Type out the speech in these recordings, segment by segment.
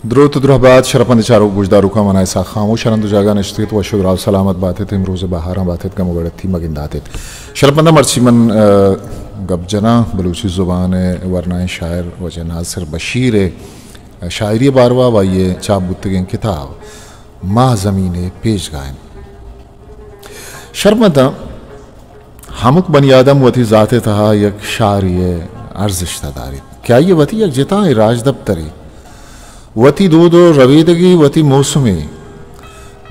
द्रुत द्रुहबाद शरपंद चारो गुजदारू का मनाए सा खामोश शरंद जागा नश्तित व शुद्राव सलामत बातें रोज़ बहारा बातें का मुगड़त थी मगिंदाते शरपंदा मरसीमन गबजना बलूची ज़ुबान वरना शायर वजह नासिर बशीर शायरी बारवा व ये चाबुत्तगें किताब माँ ज़मीन पेश गायन शर्मदा हमक बनी आदम वती ज़ाते तहा यक शारी अर्जिश्तदारी क्या ये वती यक जिता राज दफ्तरी वती दूध रवीदगी वती मौसमी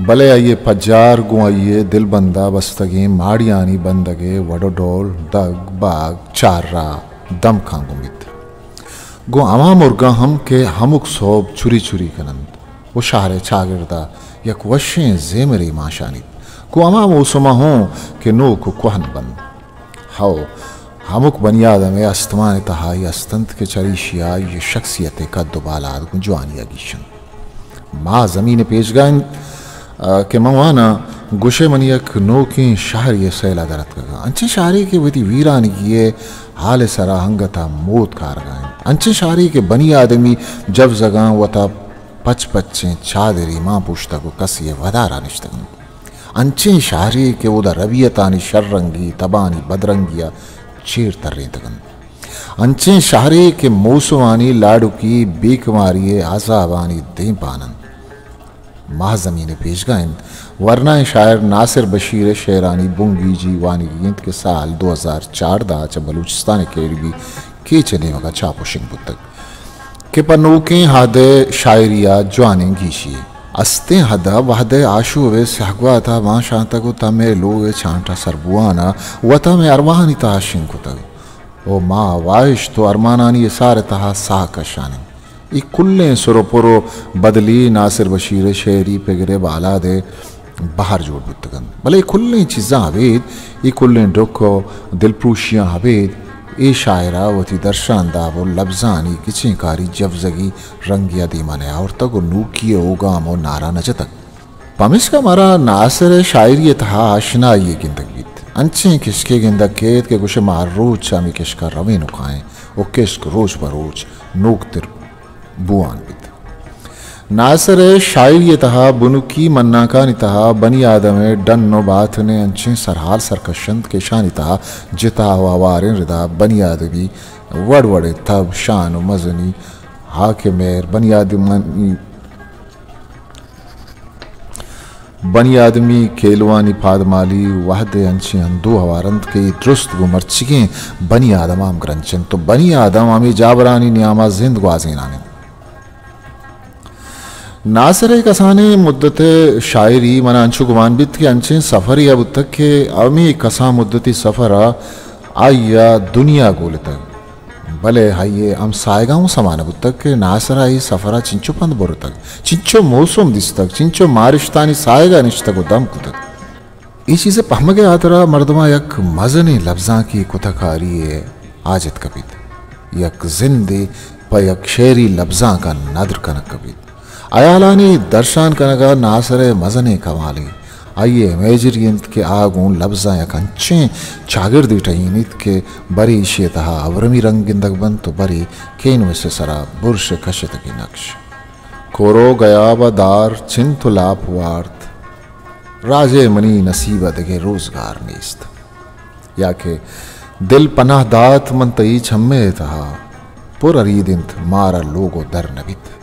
भले आइए पज्जार गु आइए दिल बंदा बस्तगी माड़ियानी बंदगे वडो डोल दग बाग चार्रा दम खांगुमित गो अमा मुर्गा हम के हमुक सोब छुरी छुरी कनंद वो शाहरे छागिरदा यक वशें जेमरी माशानी को अमा मौसमा हो के नो को कोहन बंद हाओ हमुक बनियादम अस्तमान तहाई अस्तंत के चरीशिया ये शख्सियत का दुबालाद गुंजवानिया गिशन माँ ज़मीन पेश गायन के मवाना गुशे मनियक नो की शाहरी सैला दरत का अंचे शाहरी के वती वीरान किए हाल सरा हंगता मोत कार गायन अंचे शाहरी के बनी आदमी जब जगह वता पच पच्चे चादरी माँ पुश्ता को कसिए वदारा निश्तगन अंचे शाहरी के उदा रबियतानी शर्रंगी तबानी बदरंगिया चीर तर्रे तगन अंचे शाहरी के मौसवानी लाडू की बेकमारी आजाबानी दे पानन माह ज़मीन पेश गायन वरना शायर नासिर बशीर शेरानी बुंगी जी वानी गीत के साल 2004 दा च बलूचिस्तान अकेडमी के चने वगा चापोशिंग पुस्तक के पन्नोके हादे शायरिया जवाने गीशी अस्ते हदा वहदे आशु वे सहगवा था मां शांता को तमे लोगे छांटा सरबुआना वता में अरवानी ताशिंग को तग ओ माँ वाइश तो अरमानानी ये सारे तहा सा कशानी ये कुल्ले सुरपुरो बदली नासिर बशीर शेरी पे गिरे बाला दे बाहर जोड़ बुतगन भले खुल्ले चीज़ा हवेद ये कुल्ले डोको दिलप्रूशियाँ हवेद ए शायरा वती दर्शानदा वो लफ्जानी किचें कारी जवजगी रंगिया दीमाने और तक नूकिए होगा मो नारा नजतक पमिस का मारा नासिर शायरी तहा आशना ये गिंदगीत अंचे किसके गिंदक केत के कुछ मार रोज चामी किसका रवे नुकाएं ओ किस्क रोज बरोज नूक तिर बुआन बित नासिर शायरी तहा बुनुकी मन्ना का नितहा बनी आदम डन नो बात ने अंचे सरहाल सरकशंत के शानी तहा जिता वावारे रिदा बनी आदमी वड़ वड़े तब शान मजनी हाके मेर बनी आदमी केलवानी पादमाली वाहदे अंचे अंदो हवारंत के दुरुस्त गुमरचिके बनी आदम आम ग्रंचन तो बनी आदम आमी जाबरानी नियामा जिंद ग्वाजीनाने नासिर कसाने मुद्दत शायरी मना अंशु गुमान बित के अंचे सफ़र या बुतक के अमी कसा मुद्दती सफ़र आया दुनिया गोल तक भले हाइये हम सायगाँव समान बुतक के नासिर आई सफ़रा चिंचो पंद बोर तक चिंचो मौसम दिस तक चिंचो मारिश्तानी सायगा निश्तक दम कुतक ये चीज़ें पहम के आतरा मर्दमा यक मजनी लफ्ज़ा की कुतकारी है आजत कबित यक जिंदे प यक शेरी लफ्ज़ा का नदर कनक कबित अयालानी दर्शान कनगा नासरे मजने कमाली आइए मेजरियंत के आगूं लफ्जा या कंचे चागिर्दी टईनित के बरी शेतहा अवरमी रंगिंदक बन तो बरी केन में से सरा बुर्श कशत की नक्श कोरो गया बदार चिंतुलाप वार्थ राजे मनी नसीब दगे रोजगार नीस्त या के दिल पनाह दात मन तई छम्मे तहा पुर अरीदिंत मारा लोगो दर नबित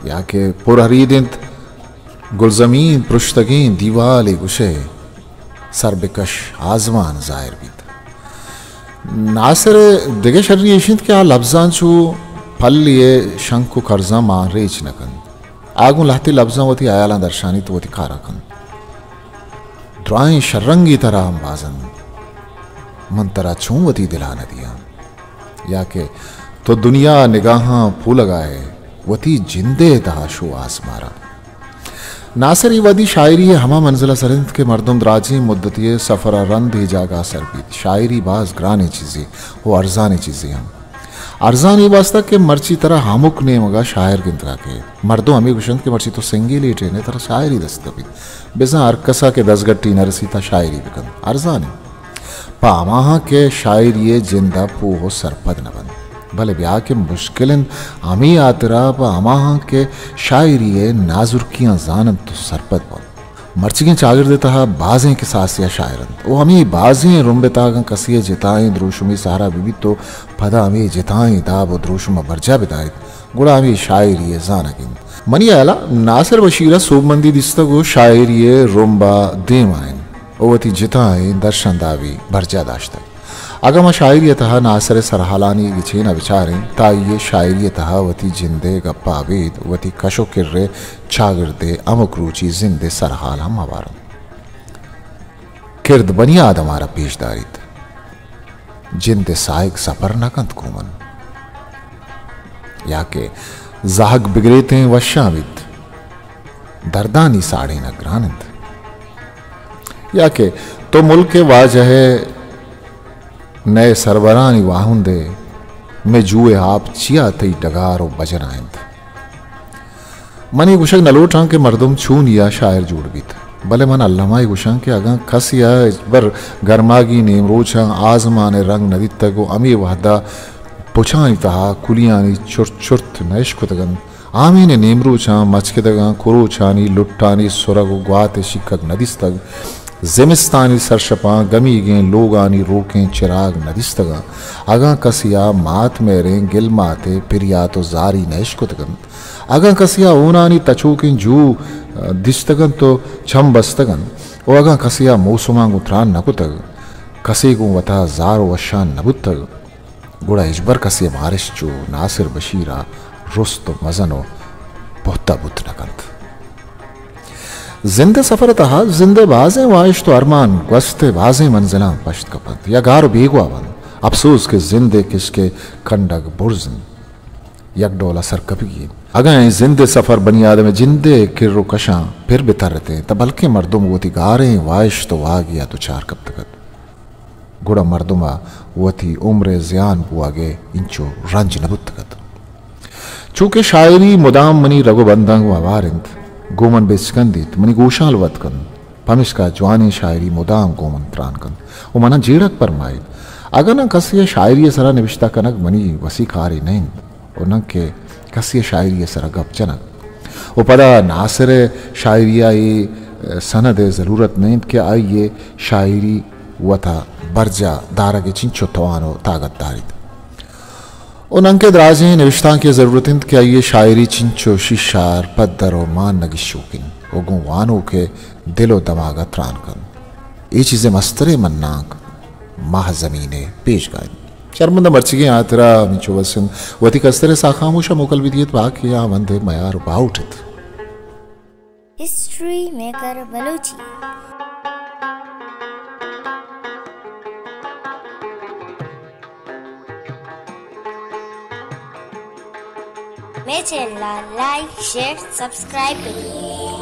या के पुरहरीदिंत गुलजमीन पृष्ठगीन दीवाले गुशे सरबिकश आजमान जाहिर बीत नासिर दिगे शर्रियशिंत क्या लफ्जान छू फल लिए शंकु कर्जा मान रेच नकन आगू लाती लफ्जा वती आयाला दर्शानी तो वती खारकन द्राएं शर्रंगी तरह हम बाजन मन तरह छू वती दिला नदिया या के तो दुनिया निगाहां फूल लगाए वती जिंदे तहाशु आसमारा नासिर वदी शायरी हमा मंजिला सरंद के मर्दम दराजी मुद्दती सफ़रा रंद ही जागा सरबीत शायरी बाज ग्रानी चीज़ें वो अर्जानी चीज़ें हम अर्जान वास्ता के मर्ची तरह हामुक ने मगा शायर गिंतरा के मर्दों हमें गुशंत के मर्ची तो सिंगेली ट्रेने तरह शायरी दस्तबी बेजा अरकसा के दसगट्टी नरसीता शायरी बिकन अर्जान पामाहा के शायरी जिंदा पूहो सरपद न बन भले ब्याह के मुश्किलन हमी आतरा पामाहा के शायरी नाजुर्कियां जानन तो सरपद बन मर्चिगे चागिर देता है बाजें के सासिया शायरन वो हमें बाजें रुम्बेतागं कसिए जिताएं द्रोशुमी सहारा बीबी तो पदा हमें जिताएं दाब द्रोशुमा बर्जा बिताए गुड़ा हमें शायरी जानगिन मनी आला नासिर बशीरा सोबमंदी दिस्तगो शायरी रुम्बा देमाइन ओवती जिताएं दर्शन दावी बर्जा दाश्ता अगम शायरी तहा नासर सरहालानी विचेना विचारें ताइये शायरी तहा वती जिंदे गप्पा आबेद वती कशो किर्रे चागिरदे अमुक रुचि जिंदे सरहाल हम आवारम किर्द बनियाद हमारा पेशदारित जिंदे साइक सफर न कंत कुमन या के जाहक बिगरेते वशाविद दर्दानी साड़े न ग्रानंद या के तो मुल्क के वाजह नए सरबरानी वाहुंदे में जुए आप चिया थई डगारो बजन आइंद मनी गुशक नलोटां के मर्दुम छून या शायर जुड़ बीत भले मन अल्लामाई गुशं के अगा खसिया बर गरमागी नेम रोचा आजमाने रंग नदी तगो अमी वहदा पुछानी तहा कुलियानी चुर्त चुर्त नैशकुतगन आमीने नेमरूचा मचकिदगा कुरोचानी लुट्टानी सुरगो ग्वाते शिकक नदिस्तग जिमिस्तानी सरशपा गमी गें लोगानी रोकें चिराग नदिस्तगा अगा कसिया मात मेरें गिल माते पिरिया तो जारी नैशकुतगन अगा कसिया ऊनानी तचोकें जू दिस्तगन तो छम बस्तगन ओ अगा कसिया मौसुमा गुत्रान नकुतग कसी गु वता जारो वशान नबुतग गुड़ा इजबर कसिया मारिश चो नासिर बशीरा रुस्त मजनो बहुता बुत नकंत जिंदे सफर तहा जिंदे बाजें वाइश तो अरमान गस्ते बाजें मंजिला पश्त कपंत या गारो बेगवा बन अफसोस के जिंदे किसके कंडग बुर्जन यक डोला सर कभी अगर जिंदे सफर बनी आदम जिंदे किर्रो कशां फिर बितरते तब बल्कि मर्दुम वोती गारे वाइश तो आ गया तो चार कब तक गुड़ा मर्दुमा वती उम्र जियान बुआगे इंचो रंज नबुतगत चूंकि शायरी मुदाम मनी रघुबंधंग वारिंद गोमन बेचकंदित मनी गोशाल वतकन पमिश्का जवानी शायरी मुदाम गोमन त्रानकन वो मना जेड़क पर माइल अगर न कसिए शायरी सरा निविश्ता कनक मनी वसी खारी नहीं और न के कसिए शायरी सरा गप जनक वो पदा नासिर शायरिया ये सनद ज़रूरत नहीं कि आई ये शायरी वता बर्जा दारा के चिंचो तवानो ताकत दारित उन अंके दराजें निविश्ता की ज़रूरत क्या ये शायरी चिंचो शिशार पद्दर और मान नगी शोकिन ओगों वानों के दिलो दमागा त्रान कन ये चीज़ें मस्तरे मन्नाक माह ज़मीने पेश गायन शर्मंदा मर्चिगे आतरा मिचो वसन वती कस्तरे साखामुशा मोकल विदियत बाकी या वंदे मयार बाउठत हिस्ट्री मेकर बलूची मेरे चैनल लाइक शेयर सब्सक्राइब करिए।